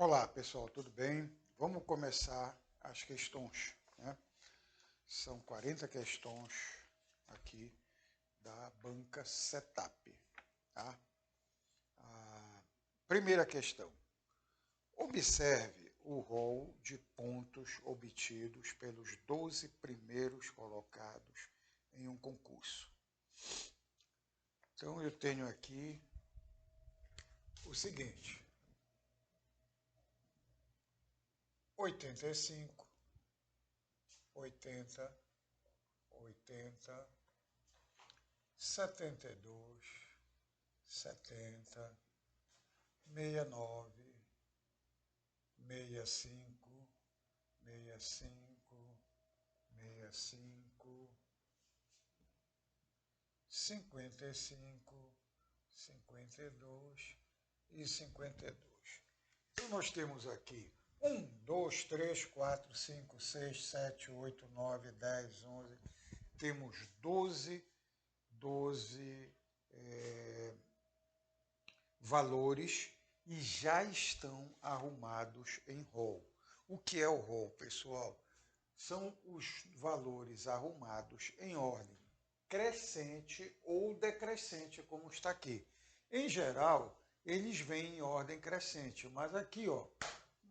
Olá, pessoal, tudo bem? Vamos começar as questões, né? São 40 questões aqui da banca Setup, tá? A primeira questão. Observe o rol de pontos obtidos pelos 12 primeiros colocados em um concurso. Então, eu tenho aqui o seguinte: 85, 80, 80, 72, 70, 69, 65, 65, 65, 55, 52 e 52. Então nós temos aqui 1, 2, 3, 4, 5, 6, 7, 8, 9, 10, 11. Temos 12 valores e já estão arrumados em rol. O que é o rol, pessoal? São os valores arrumados em ordem crescente ou decrescente, como está aqui. Em geral, eles vêm em ordem crescente, mas aqui, ó,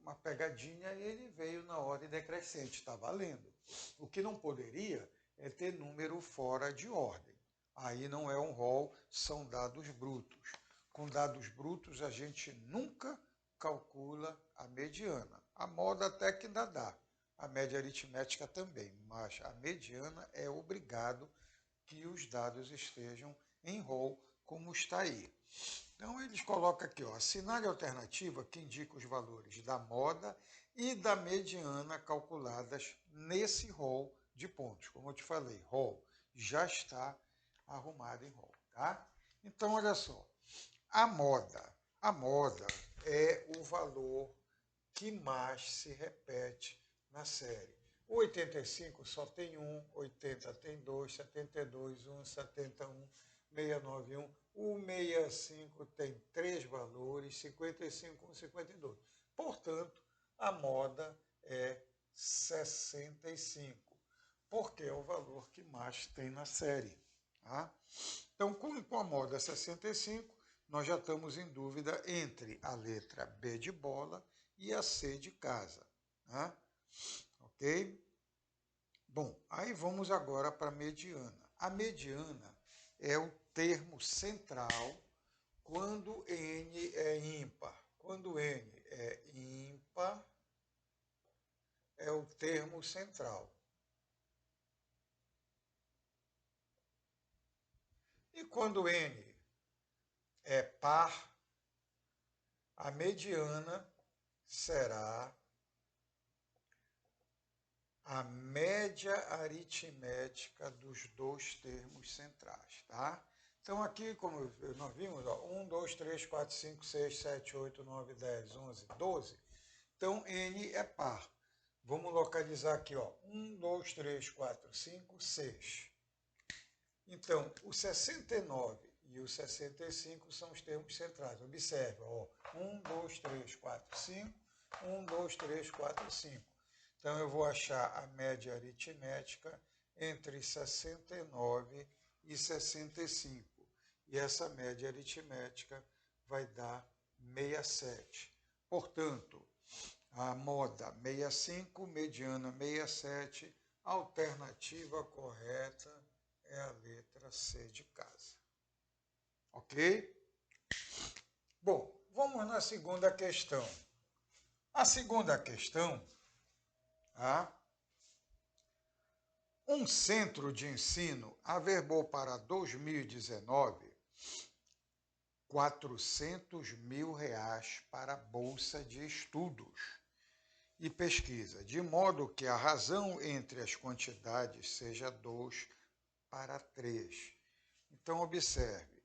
uma pegadinha, ele veio na ordem decrescente, está valendo. O que não poderia é ter número fora de ordem. Aí não é um rol, são dados brutos. Com dados brutos, a gente nunca calcula a mediana. A moda até que ainda dá, a média aritmética também, mas a mediana é obrigado que os dados estejam em rol, como está aí. Então, eles colocam aqui, ó, assinale a alternativa que indica os valores da moda e da mediana calculadas nesse rol de pontos. Como eu te falei, rol já está arrumado em rol, tá? Então, olha só, a moda é o valor que mais se repete na série. O 85 só tem um, 80 tem dois, 72, 1, 71, 691. O 65 tem três valores, 55, 1, 52. Portanto, a moda é 65, porque é o valor que mais tem na série. Tá? Então, com a moda 65, nós já estamos em dúvida entre a letra B de bola e a C de casa. Tá? Ok? Bom, aí vamos agora para a mediana. A mediana é o termo central quando N é ímpar. Quando N é ímpar, é o termo central. E quando N é par, a mediana será a média aritmética dos dois termos centrais, tá? Então aqui, como nós vimos, ó, 1, 2, 3, 4, 5, 6, 7, 8, 9, 10, 11, 12. Então N é par. Vamos localizar aqui, ó, 1, 2, 3, 4, 5, 6. Então, o 69 e o 65 são os termos centrais. Observe, ó, 1, 2, 3, 4, 5, 1, 2, 3, 4, 5. Então, eu vou achar a média aritmética entre 69 e 65. E essa média aritmética vai dar 67. Portanto, a moda 65, mediana 67, alternativa correta é a letra C de casa. Ok? Bom, vamos na segunda questão. A segunda questão, tá? Um centro de ensino averbou para 2019 R$ 400.000 para bolsa de estudos e pesquisa, de modo que a razão entre as quantidades seja 2 para 3. Então, observe,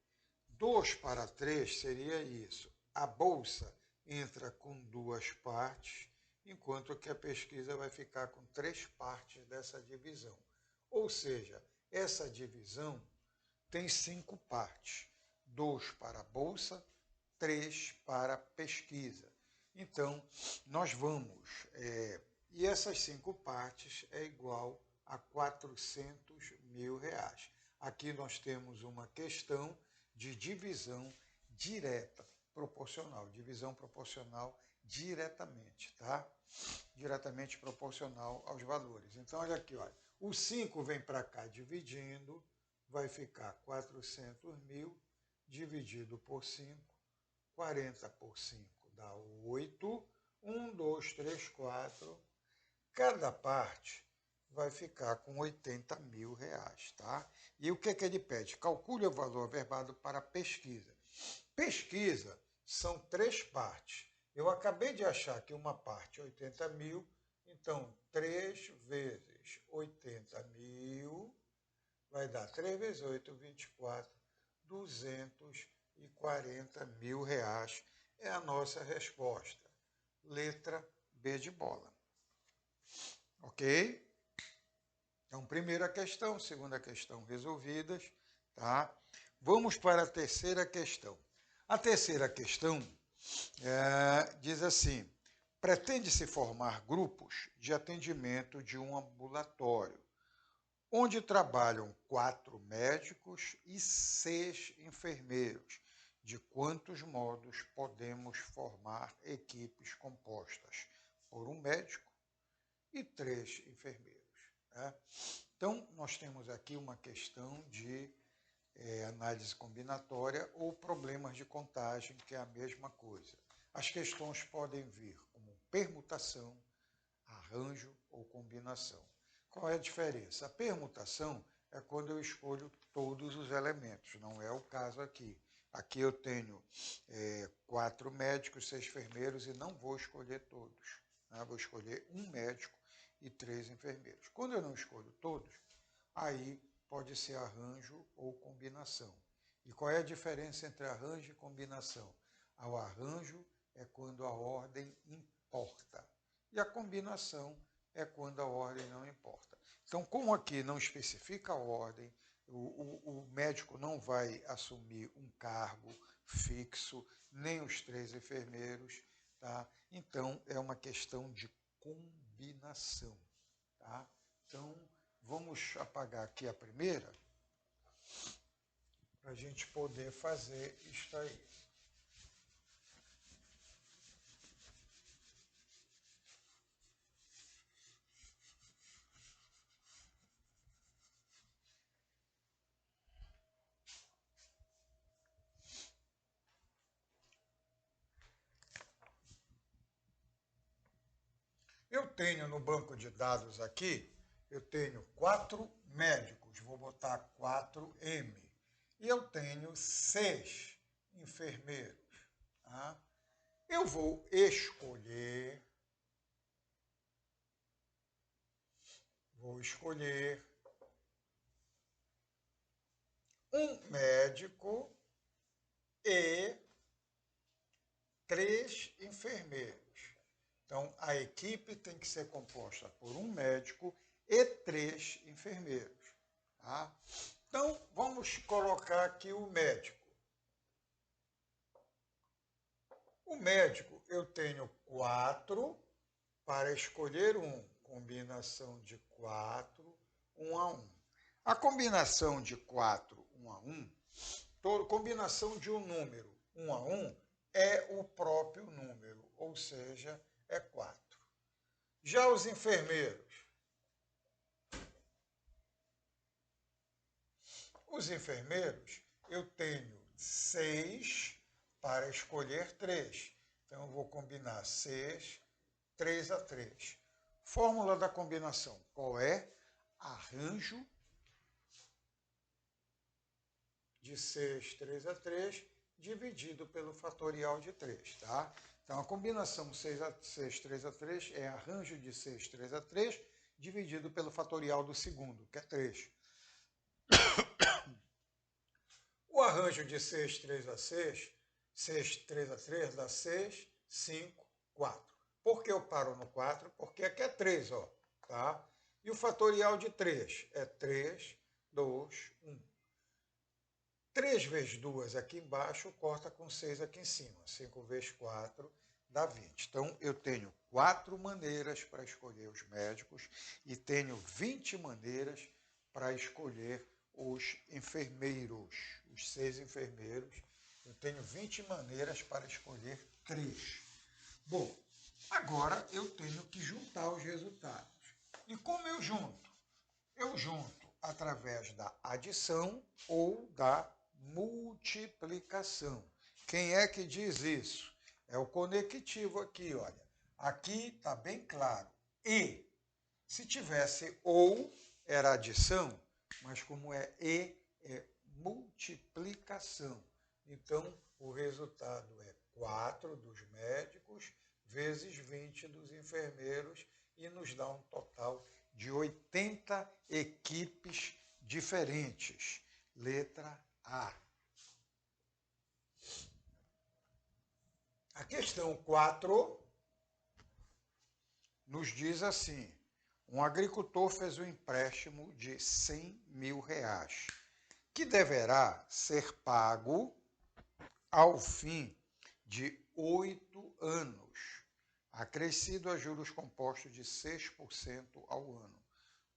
2 para 3 seria isso. A bolsa entra com duas partes, enquanto que a pesquisa vai ficar com três partes dessa divisão. Ou seja, essa divisão tem 5 partes. 2 para a bolsa, 3 para a pesquisa. Então, nós vamos, e essas 5 partes é igual a 400 mil reais. Aqui nós temos uma questão de divisão direta, proporcional, divisão proporcional diretamente, tá? Diretamente proporcional aos valores. Então, olha aqui, olha, o 5 vem para cá dividindo, vai ficar 400 mil dividido por 5, 40 por 5 dá 8, 1, 2, 3, 4, cada parte vai ficar com 80 mil reais, tá? E o que é que ele pede? Calcule o valor averbado para pesquisa. Pesquisa são 3 partes. Eu acabei de achar que uma parte é 80 mil, então 3 vezes 80 mil vai dar 3 vezes 8, 24, 240 mil reais. É a nossa resposta. Letra B de bola. Ok? Então, primeira questão, segunda questão resolvidas, tá? Vamos para a terceira questão. A terceira questão diz assim: pretende-se formar grupos de atendimento de um ambulatório, onde trabalham 4 médicos e 6 enfermeiros. De quantos modos podemos formar equipes compostas por um médico e 3 enfermeiros? Né? Então, nós temos aqui uma questão de análise combinatória ou problemas de contagem, que é a mesma coisa. As questões podem vir como permutação, arranjo ou combinação. Qual é a diferença? A permutação é quando eu escolho todos os elementos, não é o caso aqui. Aqui eu tenho 4 médicos, 6 enfermeiros e não vou escolher todos. Né? Vou escolher um médico e 3 enfermeiros. Quando eu não escolho todos, aí pode ser arranjo ou combinação. E qual é a diferença entre arranjo e combinação? O arranjo é quando a ordem importa. E a combinação é quando a ordem não importa. Então, como aqui não especifica a ordem, o médico não vai assumir um cargo fixo, nem os 3 enfermeiros, tá? Então, é uma questão de combinação, tá? Então, vamos apagar aqui a primeira, para a gente poder fazer isso aí. Eu tenho no banco de dados aqui, eu tenho 4 médicos, vou botar 4M. E eu tenho 6 enfermeiros. Tá? Eu vou escolher um médico e 3 enfermeiros. Então, a equipe tem que ser composta por um médico e 3 enfermeiros. Tá? Então, vamos colocar aqui o médico. O médico, eu tenho 4 para escolher um. Combinação de 4, 1 a 1. A combinação de 4, 1 a 1, combinação de um número 1 a 1 é o próprio número, ou seja, é 4. Já os enfermeiros. Os enfermeiros, eu tenho 6 para escolher 3. Então, eu vou combinar 6, 3 a 3. Fórmula da combinação. Qual é? Arranjo de 6, 3 a 3, dividido pelo fatorial de 3. Tá? Então, a combinação 6, 3 a 3 é arranjo de 6, 3 a 3, dividido pelo fatorial do segundo, que é 3. O arranjo de 6, 3 a 6, 6, 3 a 3 dá 6, 5, 4. Por que eu paro no 4? Porque aqui é 3, ó, tá? E o fatorial de 3 é 3, 2, 1. 3 vezes 2 aqui embaixo corta com 6 aqui em cima. 5 vezes 4, dá 20. Então, eu tenho 4 maneiras para escolher os médicos e tenho 20 maneiras para escolher os enfermeiros, os 6 enfermeiros. Eu tenho 20 maneiras para escolher 3. Bom, agora eu tenho que juntar os resultados. E como eu junto? Eu junto através da adição ou da multiplicação. Quem é que diz isso? É o conectivo aqui, olha. Aqui está bem claro. E. Se tivesse ou, era adição, mas como é e, é multiplicação. Então, o resultado é 4 dos médicos vezes 20 dos enfermeiros e nos dá um total de 80 equipes diferentes. Letra A. A questão 4 nos diz assim: um agricultor fez um empréstimo de 100 mil reais, que deverá ser pago ao fim de 8 anos, acrescido a juros compostos de 6% ao ano.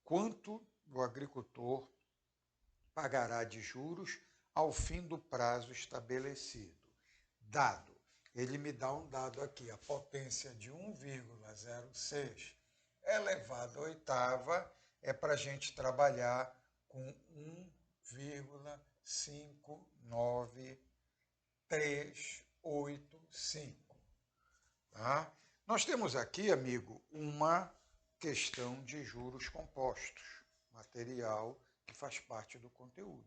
Quanto o agricultor pagará de juros ao fim do prazo estabelecido? Dado. Ele me dá um dado aqui, a potência de 1,06 elevado à oitava é para a gente trabalhar com 1,59385. Tá? Nós temos aqui, amigo, uma questão de juros compostos, material que faz parte do conteúdo.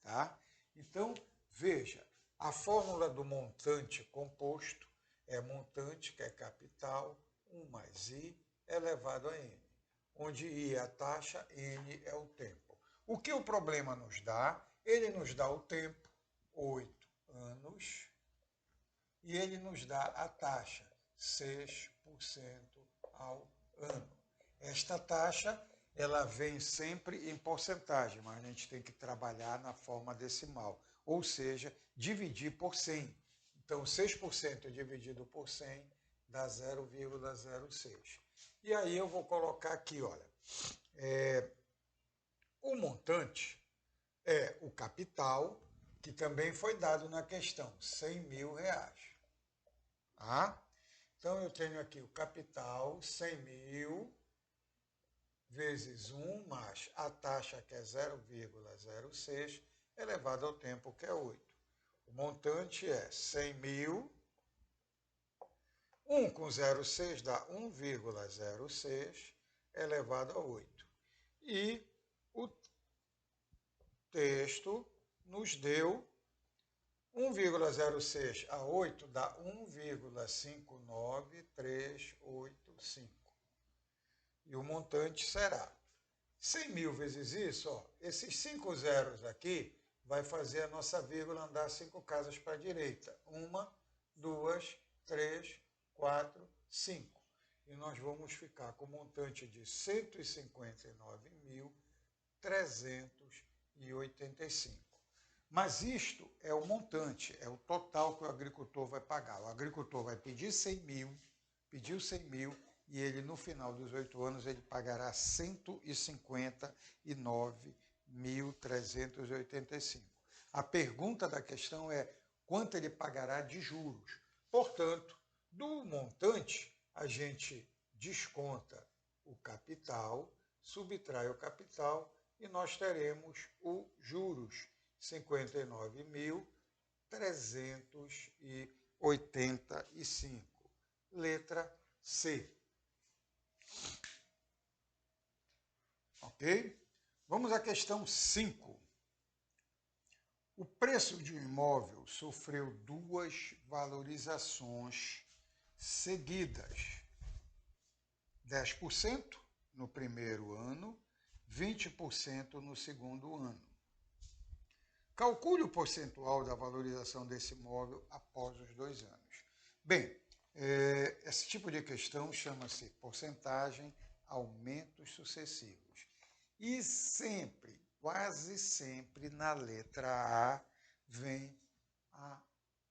Tá? Então, veja, a fórmula do montante composto é montante, que é capital, 1 mais I elevado a N, onde I é a taxa, N é o tempo. O que o problema nos dá? Ele nos dá o tempo, 8 anos, e ele nos dá a taxa, 6% ao ano. Esta taxa, ela vem sempre em porcentagem, mas a gente tem que trabalhar na forma decimal, ou seja, dividir por 100. Então, 6% dividido por 100 dá 0,06. E aí eu vou colocar aqui, olha, o montante é o capital, que também foi dado na questão, 100 mil reais. Tá? Então, eu tenho aqui o capital, 100 mil, vezes 1, mais a taxa, que é 0,06, elevado ao tempo, que é 8. O montante é 100 mil, 1 com 0,6 dá 1,06 elevado a 8. E o texto nos deu 1,06 a 8 dá 1,59385. E o montante será 100 mil vezes isso, ó, esses 5 zeros aqui vai fazer a nossa vírgula andar 5 casas para a direita. 1, 2, 3, 4, 5. E nós vamos ficar com o montante de 159.385. Mas isto é o montante, é o total que o agricultor vai pagar. O agricultor vai pedir 100 mil, pediu 100 mil, e ele, no final dos 8 anos, ele pagará 159.385. A pergunta da questão é quanto ele pagará de juros. Portanto, do montante, a gente desconta o capital, subtrai o capital e nós teremos os juros, 59.385. Letra C. Ok? Vamos à questão 5. O preço de um imóvel sofreu 2 valorizações seguidas. 10% no primeiro ano, 20% no segundo ano. Calcule o percentual da valorização desse imóvel após os 2 anos. Bem, esse tipo de questão chama-se porcentagem, aumentos sucessivos. E sempre, quase sempre, na letra A, vem a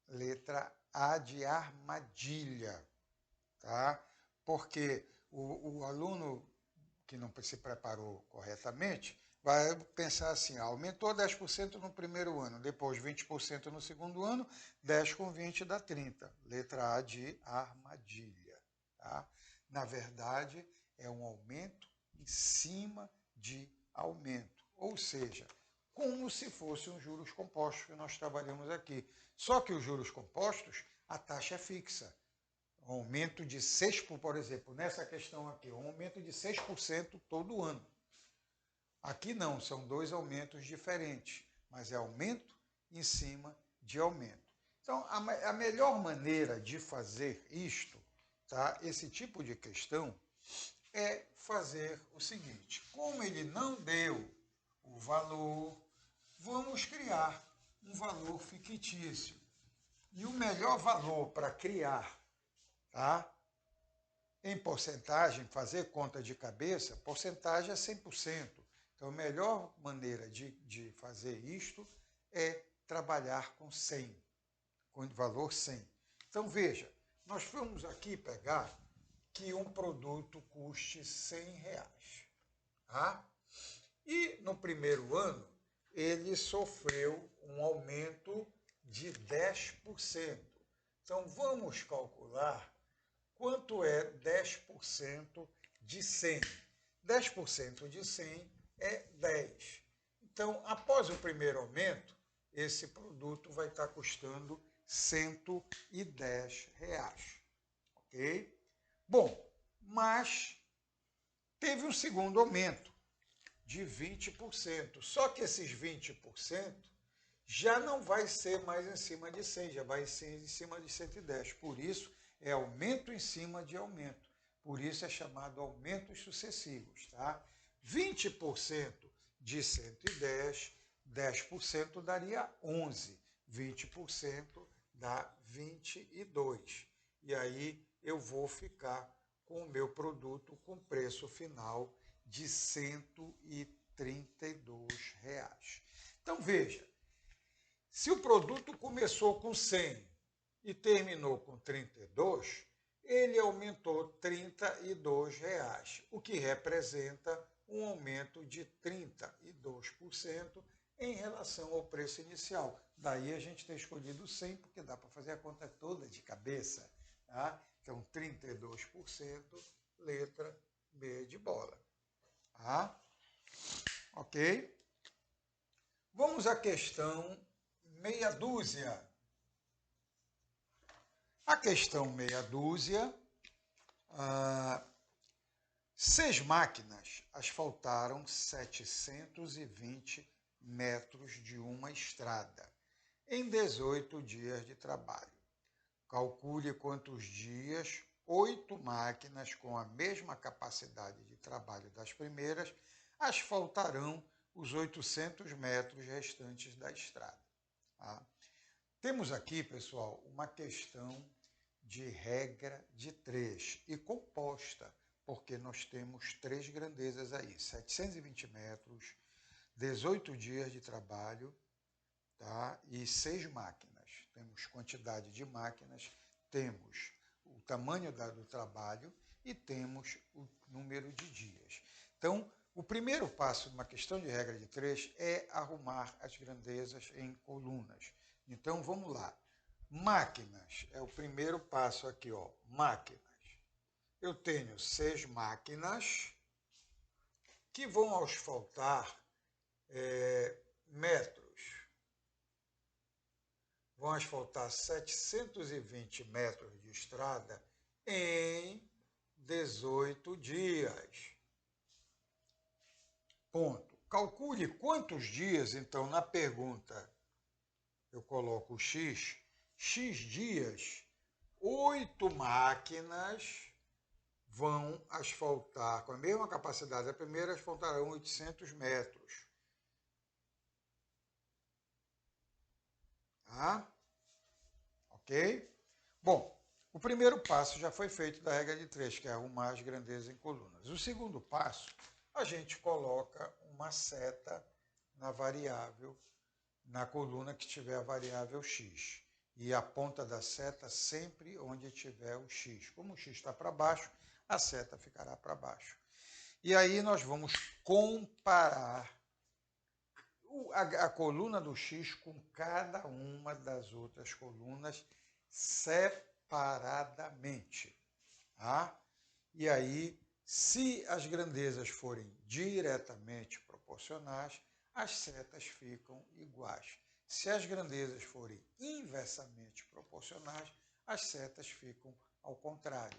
letra A de armadilha. tá? Porque o aluno que não se preparou corretamente vai pensar assim, aumentou 10% no primeiro ano, depois 20% no segundo ano, 10 com 20 dá 30. Letra A de armadilha. Tá? Na verdade, é um aumento em cima de aumento. Ou seja, como se fosse um juros compostos que nós trabalhamos aqui. Só que os juros compostos, a taxa é fixa. Um aumento de 6%, por exemplo, nessa questão aqui, um aumento de 6% todo ano. Aqui não, são dois aumentos diferentes, mas é aumento em cima de aumento. Então, a melhor maneira de fazer isto, tá? Esse tipo de questão, é fazer o seguinte: como ele não deu o valor, vamos criar um valor fictício. E o melhor valor para criar, tá? Em porcentagem, fazer conta de cabeça, porcentagem é 100%. Então, a melhor maneira de fazer isto é trabalhar com 100, com o valor 100. Então, veja, nós vamos aqui pegar que um produto custe R$100. Tá? E no primeiro ano, ele sofreu um aumento de 10%. Então, vamos calcular quanto é 10% de 100. 10% de 100 é 10. Então, após o primeiro aumento, esse produto vai estar custando R$110. Ok? Bom, mas teve um segundo aumento de 20%. Só que esses 20% já não vai ser mais em cima de 100, já vai ser em cima de 110. Por isso, é aumento em cima de aumento. Por isso é chamado aumentos sucessivos. Tá? 20% de 110, 10% daria 11. 20% dá 22. E aí eu vou ficar com o meu produto com preço final de R$132. Então veja, se o produto começou com 100 e terminou com 32, ele aumentou R$32, o que representa um aumento de 32% em relação ao preço inicial. Daí a gente ter escolhido 100, porque dá para fazer a conta toda de cabeça. Tá? Então, 32%, letra B de bola. Tá? Ok? Vamos à questão meia dúzia. A questão meia dúzia, 6 máquinas asfaltaram 720 metros de uma estrada em 18 dias de trabalho. Calcule quantos dias 8 máquinas com a mesma capacidade de trabalho das primeiras asfaltarão os 800 metros restantes da estrada. Tá? Temos aqui, pessoal, uma questão de regra de 3 e composta, porque nós temos 3 grandezas aí, 720 metros, 18 dias de trabalho, tá? E 6 máquinas. Temos quantidade de máquinas, temos o tamanho do trabalho e temos o número de dias. Então, o primeiro passo numa questão de regra de 3 é arrumar as grandezas em colunas. Então, vamos lá. Máquinas é o primeiro passo aqui, ó. Máquinas. Eu tenho 6 máquinas que vão asfaltar metros. Vão asfaltar 720 metros de estrada em 18 dias. Ponto. Calcule quantos dias, então, na pergunta, eu coloco X, X dias, 8 máquinas vão asfaltar, com a mesma capacidade da primeira, asfaltarão 800 metros. Tá? Ok? Bom, o primeiro passo já foi feito da regra de 3, que é arrumar as grandezas em colunas. O segundo passo, a gente coloca uma seta na variável, na coluna que tiver a variável x. E a ponta da seta sempre onde tiver o X. Como o X está para baixo, a seta ficará para baixo. E aí nós vamos comparar a coluna do X com cada uma das outras colunas separadamente. Tá? E aí, se as grandezas forem diretamente proporcionais, as setas ficam iguais. Se as grandezas forem inversamente proporcionais, as setas ficam ao contrário.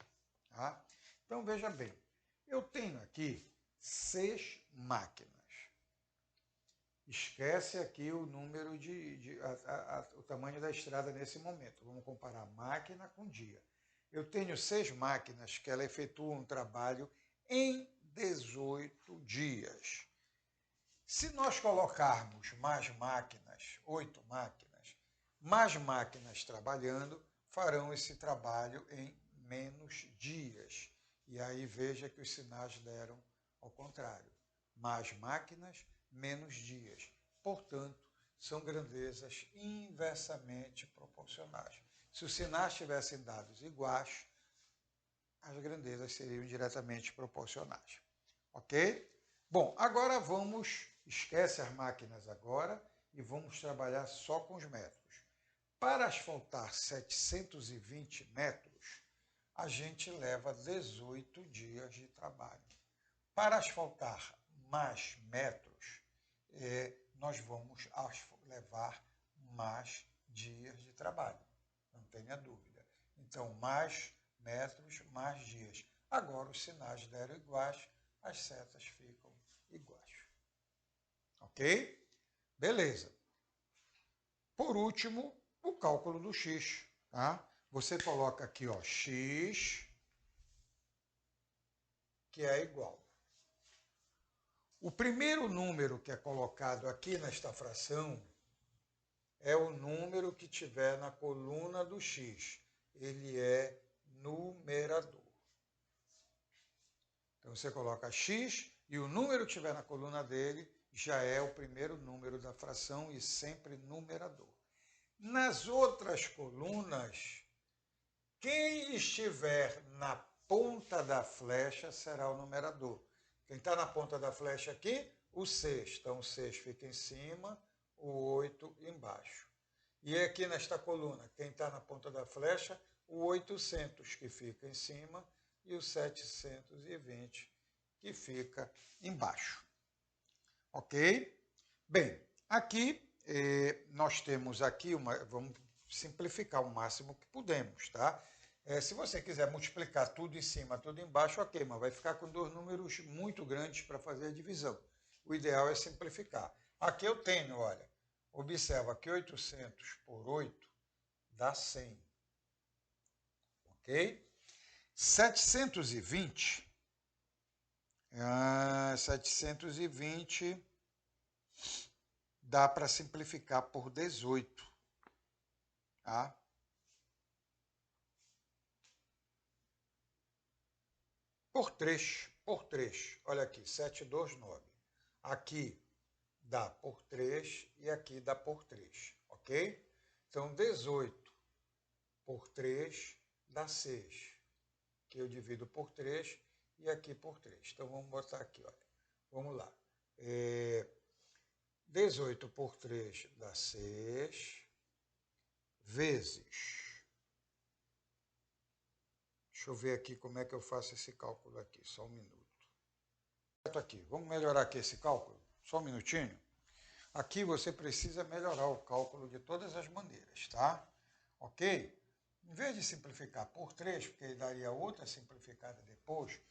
Tá? Então, veja bem, eu tenho aqui 6 máquinas. Esquece aqui o número o tamanho da estrada nesse momento. Vamos comparar máquina com dia. Eu tenho 6 máquinas que ela efetuam um trabalho em 18 dias. Se nós colocarmos mais máquinas, 8 máquinas, mais máquinas trabalhando, farão esse trabalho em menos dias. E aí veja que os sinais deram ao contrário. Mais máquinas, menos dias. Portanto, são grandezas inversamente proporcionais. Se os sinais tivessem dados iguais, as grandezas seriam diretamente proporcionais. Ok? Bom, agora esquece as máquinas agora e vamos trabalhar só com os metros. Para asfaltar 720 metros, a gente leva 18 dias de trabalho. Para asfaltar mais metros, nós vamos levar mais dias de trabalho, não tenha dúvida. Então, mais metros, mais dias. Agora, os sinais deram iguais, as setas ficam iguais. Ok? Beleza. Por último, o cálculo do x. Tá? Você coloca aqui, ó, x, que é igual. O primeiro número que é colocado aqui nesta fração é o número que tiver na coluna do x. Ele é numerador. Então você coloca x e o número que tiver na coluna dele já é o primeiro número da fração e sempre numerador. Nas outras colunas, quem estiver na ponta da flecha será o numerador. Quem está na ponta da flecha aqui, o 6. Então, o 6 fica em cima, o 8 embaixo. E aqui nesta coluna, quem está na ponta da flecha, o 800, que fica em cima, e o 720, que fica embaixo. Ok? Bem, aqui nós temos aqui, vamos simplificar o máximo que podemos, tá? Se você quiser multiplicar tudo em cima, tudo embaixo, ok, mas vai ficar com 2 números muito grandes para fazer a divisão. O ideal é simplificar. Aqui eu tenho, olha, observa que 800 por 8 dá 100. Ok? 720 dá para simplificar por 18. Tá? Por 3. Olha aqui, 729. Aqui dá por 3 e aqui dá por 3, ok? Então, 18 por 3 dá 6, que eu divido por 3 e aqui por 3. Então, vamos botar aqui, olha. Vamos lá. 18 por 3 dá 6, vezes... Deixa eu ver aqui como é que eu faço esse cálculo aqui, só um minuto. Aqui, vamos melhorar aqui esse cálculo, só um minutinho. Aqui você precisa melhorar o cálculo de todas as maneiras, tá? Ok? Em vez de simplificar por 3, porque ele daria outra simplificada depois,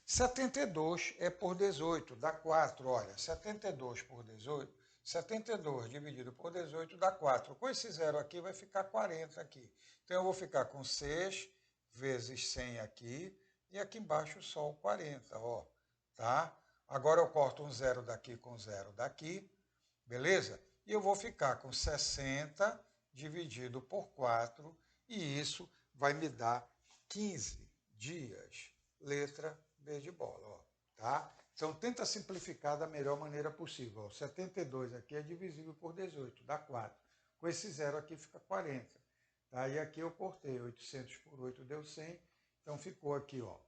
72 é por 18, dá 4. Olha, 72 por 18, 72 dividido por 18 dá 4. Com esse zero aqui vai ficar 40 aqui. Então eu vou ficar com 6 vezes 100 aqui, e aqui embaixo só o 40, ó, tá? Agora eu corto um zero daqui com zero daqui, beleza? E eu vou ficar com 60 dividido por 4, e isso vai me dar 15 dias. Letra B de bola, ó, tá? Então tenta simplificar da melhor maneira possível. Ó, 72 aqui é divisível por 18, dá 4. Com esse zero aqui fica 40. Tá? E aqui eu cortei 800 por 8 deu 100, então ficou aqui, ó.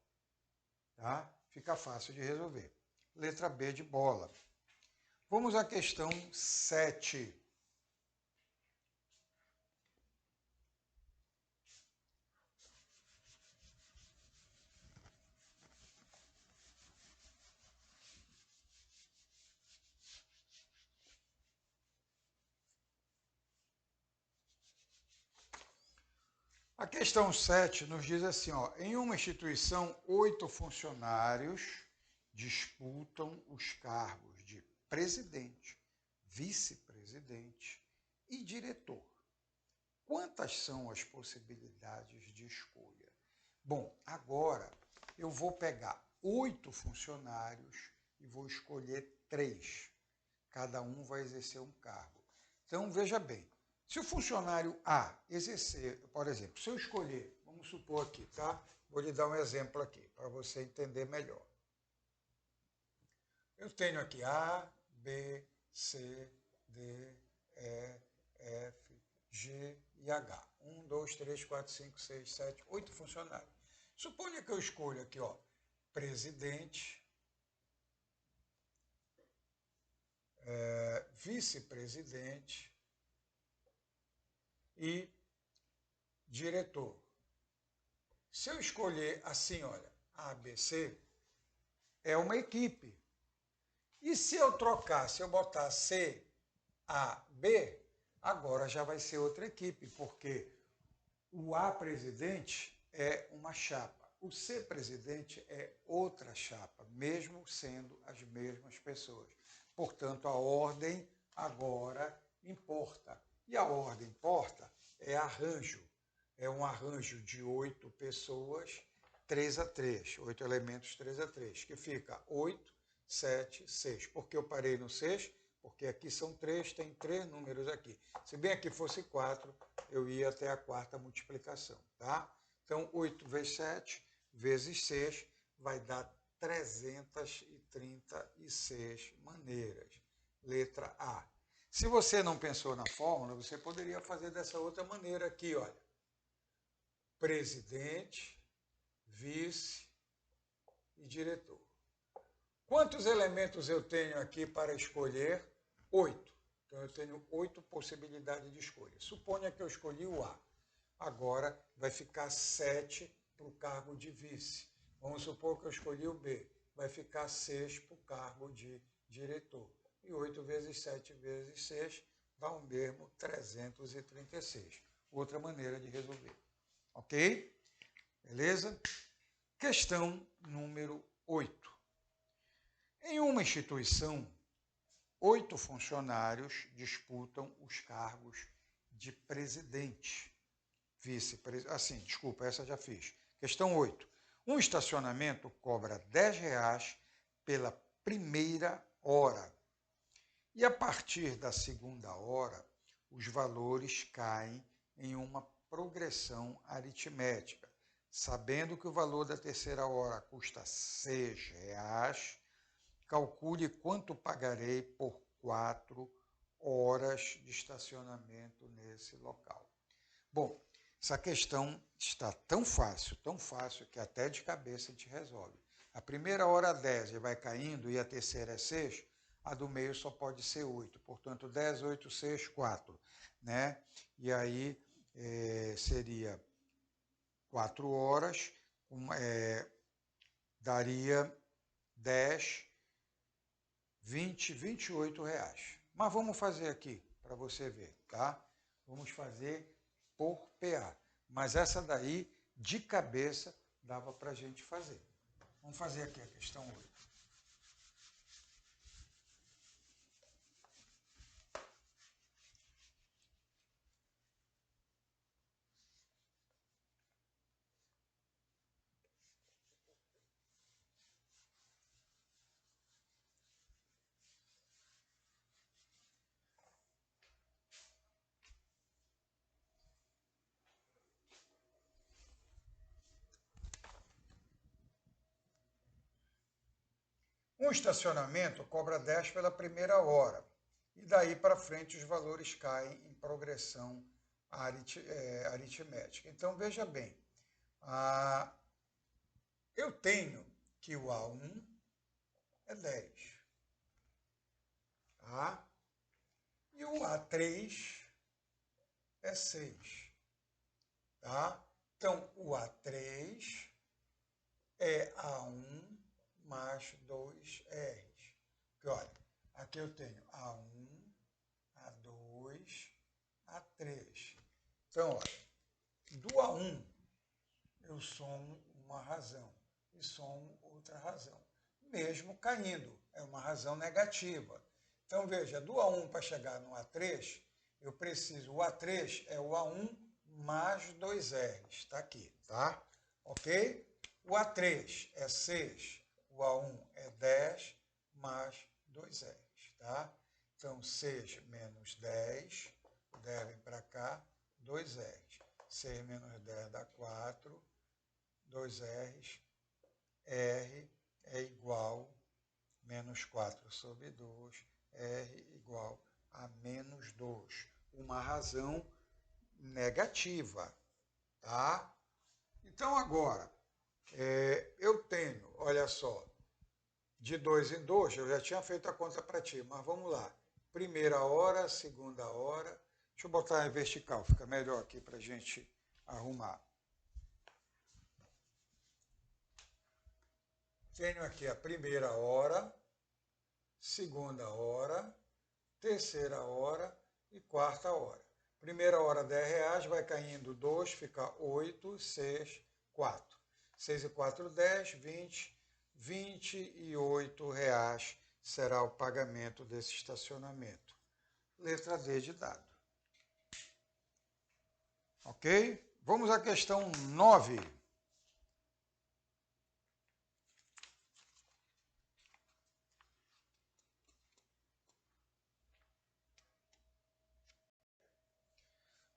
Tá? Fica fácil de resolver. Letra B de bola. Vamos à questão 7. A questão 7 nos diz assim, ó, em uma instituição, 8 funcionários disputam os cargos de presidente, vice-presidente e diretor. Quantas são as possibilidades de escolha? Bom, agora eu vou pegar 8 funcionários e vou escolher 3. Cada um vai exercer um cargo. Então, veja bem, se o funcionário A exercer, por exemplo, se eu escolher, vamos supor aqui, tá? Vou lhe dar um exemplo aqui, para você entender melhor. Eu tenho aqui A, B, C, D, E, F, G e H. 1, 2, 3, 4, 5, 6, 7, 8 funcionários. Suponha que eu escolha aqui, ó, presidente, vice-presidente e diretor. Se eu escolher assim, olha, A, B, C, é uma equipe. E se eu trocar, se eu botar C, A, B, agora já vai ser outra equipe, porque o A presidente é uma chapa, o C presidente é outra chapa, mesmo sendo as mesmas pessoas. Portanto, a ordem agora importa. E a ordem importa é arranjo. É um arranjo de 8 pessoas, 3 a 3, 8 elementos 3 a 3, que fica 8, 7, 6. Por que eu parei no 6? Porque aqui são 3, tem 3 números aqui. Se bem aqui fosse 4, eu ia até a quarta multiplicação, tá? Então, 8 vezes 7 vezes 6 vai dar 336 maneiras. Letra A. Se você não pensou na fórmula, você poderia fazer dessa outra maneira aqui, olha. Presidente, vice e diretor. Quantos elementos eu tenho aqui para escolher? 8. Então, eu tenho 8 possibilidades de escolha. Suponha que eu escolhi o A. Agora, vai ficar 7 para o cargo de vice. Vamos supor que eu escolhi o B. Vai ficar 6 para o cargo de diretor. E 8 vezes 7 vezes 6 dá o mesmo 336. Outra maneira de resolver. Ok? Beleza? Questão número 8. Em uma instituição, 8 funcionários disputam os cargos de presidente, vice-presidente. Assim, desculpa, essa já fiz. Questão 8. Um estacionamento cobra R$10 pela primeira hora. E a partir da segunda hora, os valores caem em uma progressão aritmética. Sabendo que o valor da terceira hora custa R$6, calcule quanto pagarei por 4 horas de estacionamento nesse local. Bom, essa questão está tão fácil, que até de cabeça a gente resolve. A primeira hora 10 vai caindo e a terceira é 6, a do meio só pode ser 8. Portanto, 10, 8, 6, 4. Né? E aí seria 4 horas, daria 10, 20, R$28. Mas vamos fazer aqui, para você ver, tá? Vamos fazer por PA. Mas essa daí, de cabeça, dava para a gente fazer. Vamos fazer aqui a questão 8. Um estacionamento cobra 10 pela primeira hora. E daí para frente os valores caem em progressão aritmética. Então, veja bem, eu tenho que o A1 é 10, tá? E o A3 é 6, tá? Então, o A3 é A1 mais 2 R's. Porque, olha, aqui eu tenho A1, A2, A3. Então, olha, do A1 eu somo uma razão e somo outra razão, mesmo caindo, é uma razão negativa. Então, veja, do A1 para chegar no A3, eu preciso, o A3 é o A1 mais 2 R's, está aqui, tá? Ok? O A3 é 6, o A1 é 10 mais 2 R's, tá? Então, 6 menos 10, o 10 vem para cá, 2 R's. 6 menos 10 dá 4, 2 R's, R é igual a menos 4 sobre 2, R igual a menos 2. Uma razão negativa, tá? Então, agora, eu tenho, olha só, de 2 em 2, eu já tinha feito a conta para ti, mas vamos lá. Primeira hora, segunda hora. Deixa eu botar em vertical, fica melhor aqui para a gente arrumar. Tenho aqui a primeira hora, segunda hora, terceira hora e quarta hora. Primeira hora, R$10, vai caindo 2, fica 8, 6, 4. 6 e 4, 10, 20, R$28 será o pagamento desse estacionamento. Letra D de dado. Ok? Vamos à questão 9.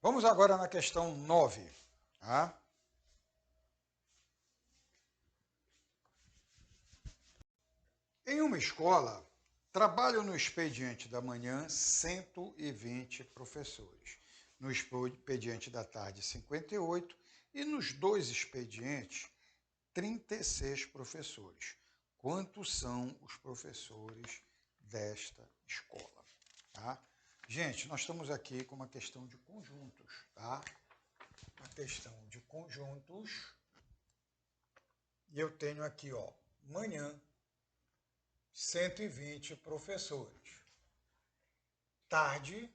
Vamos agora na questão 9. Tá? Em uma escola, trabalham no expediente da manhã 120 professores, no expediente da tarde 58 e nos dois expedientes 36 professores. Quantos são os professores desta escola? Tá? Gente, nós estamos aqui com uma questão de conjuntos, tá? Uma questão de conjuntos. E eu tenho aqui, ó, manhã, 120 professores. Tarde,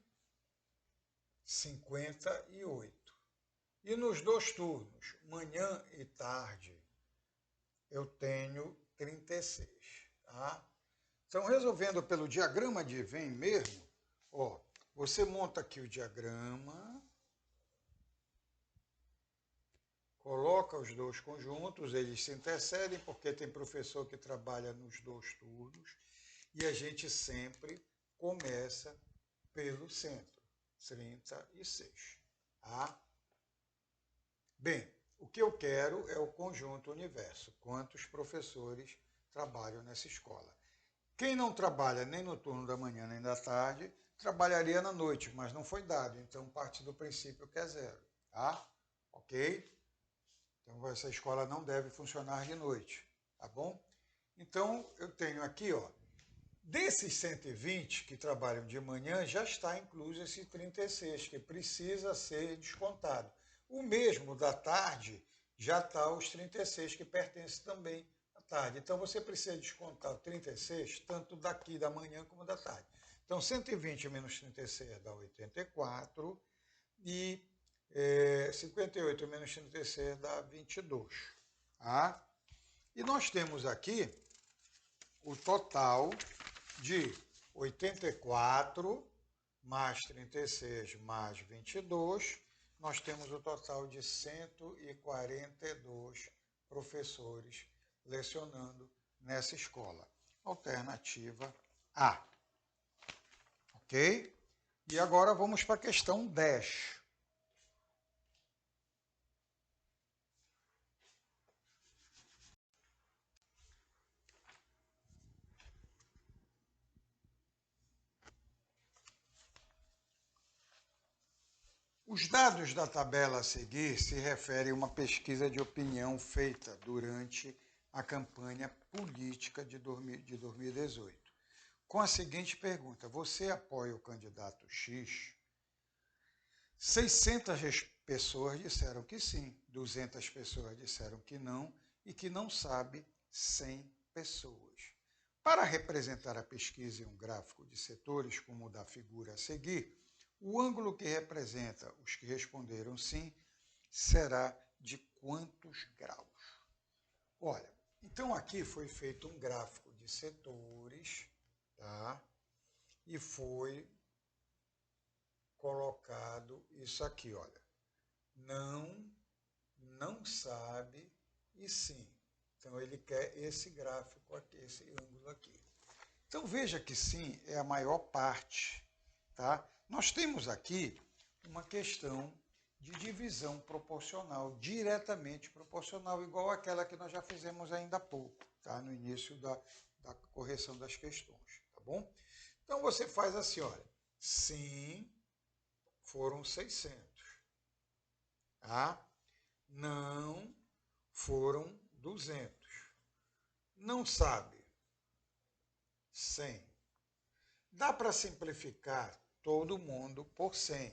58. E nos dois turnos, manhã e tarde, eu tenho 36. Tá? Então, resolvendo pelo diagrama de Venn mesmo, ó, você monta aqui o diagrama, coloca os dois conjuntos, eles se intercedem porque tem professor que trabalha nos dois turnos, e a gente sempre começa pelo centro, 36. Tá? Bem, o que eu quero é o conjunto universo, quantos professores trabalham nessa escola. Quem não trabalha nem no turno da manhã nem da tarde, trabalharia na noite, mas não foi dado, então parte do princípio que é 0. Tá? Ok? Então essa escola não deve funcionar de noite, tá bom? Então eu tenho aqui, ó, desses 120 que trabalham de manhã, já está incluso esse 36, que precisa ser descontado. O mesmo da tarde, já está os 36, que pertence também à tarde. Então, você precisa descontar o 36, tanto daqui da manhã como da tarde. Então, 120 menos 36 dá 84, e 58 menos 36 dá 22. Tá? E nós temos aqui o total de 84 mais 36 mais 22, nós temos o total de 142 professores lecionando nessa escola. Alternativa A. Ok? E agora vamos para a questão 10. Os dados da tabela a seguir se referem a uma pesquisa de opinião feita durante a campanha política de 2018, com a seguinte pergunta: você apoia o candidato X? 600 pessoas disseram que sim, 200 pessoas disseram que não e que não sabe 100 pessoas. Para representar a pesquisa em um gráfico de setores, como o da figura a seguir, o ângulo que representa os que responderam sim será de quantos graus? Olha, então aqui foi feito um gráfico de setores, tá? E foi colocado isso aqui, olha. Não sabe e sim. Então ele quer esse gráfico aqui, esse ângulo aqui. Então veja que sim é a maior parte, tá? Nós temos aqui uma questão de divisão proporcional, diretamente proporcional, igual àquela que nós já fizemos ainda há pouco, tá? No início da correção das questões, tá bom? Então você faz assim, olha, sim, foram 600, tá? Não, foram 200. Não sabe, 100. Dá para simplificar todo mundo por 100,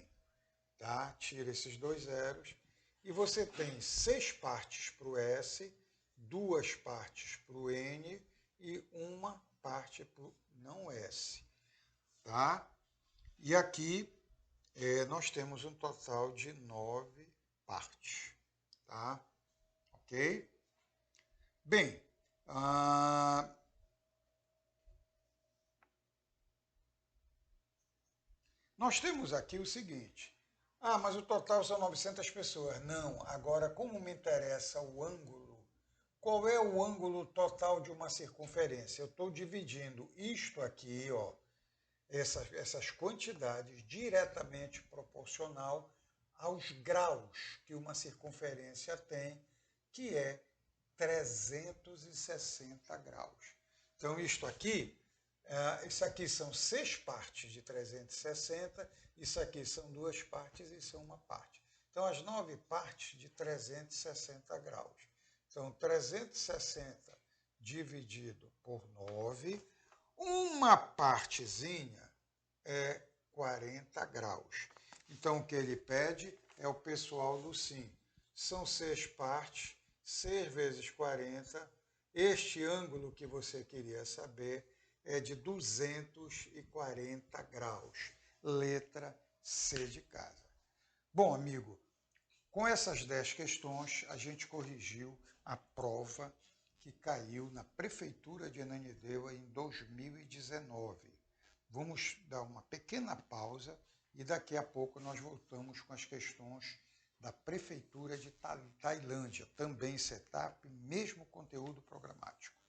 tá? Tira esses dois zeros e você tem 6 partes para o S, 2 partes para o N e uma parte para o não S, tá? E aqui nós temos um total de 9 partes, tá? Ok? Bem, nós temos aqui o seguinte. Mas o total são 900 pessoas. Não, agora como me interessa o ângulo, qual é o ângulo total de uma circunferência? Eu estou dividindo isto aqui, ó, essas quantidades diretamente proporcional aos graus que uma circunferência tem, que é 360 graus. Então, isto aqui, isso aqui são 6 partes de 360, isso aqui são 2 partes e isso é uma parte. Então, as 9 partes de 360 graus. Então, 360 dividido por 9, uma partezinha é 40 graus. Então, o que ele pede é o pessoal do sim. São 6 partes, 6 vezes 40. Este ângulo que você queria saber é de 240 graus. Letra C de casa. Bom, amigo, com essas 10 questões, a gente corrigiu a prova que caiu na Prefeitura de Ananindeua em 2019. Vamos dar uma pequena pausa e daqui a pouco nós voltamos com as questões da Prefeitura de Tailândia, também setup, mesmo conteúdo programático.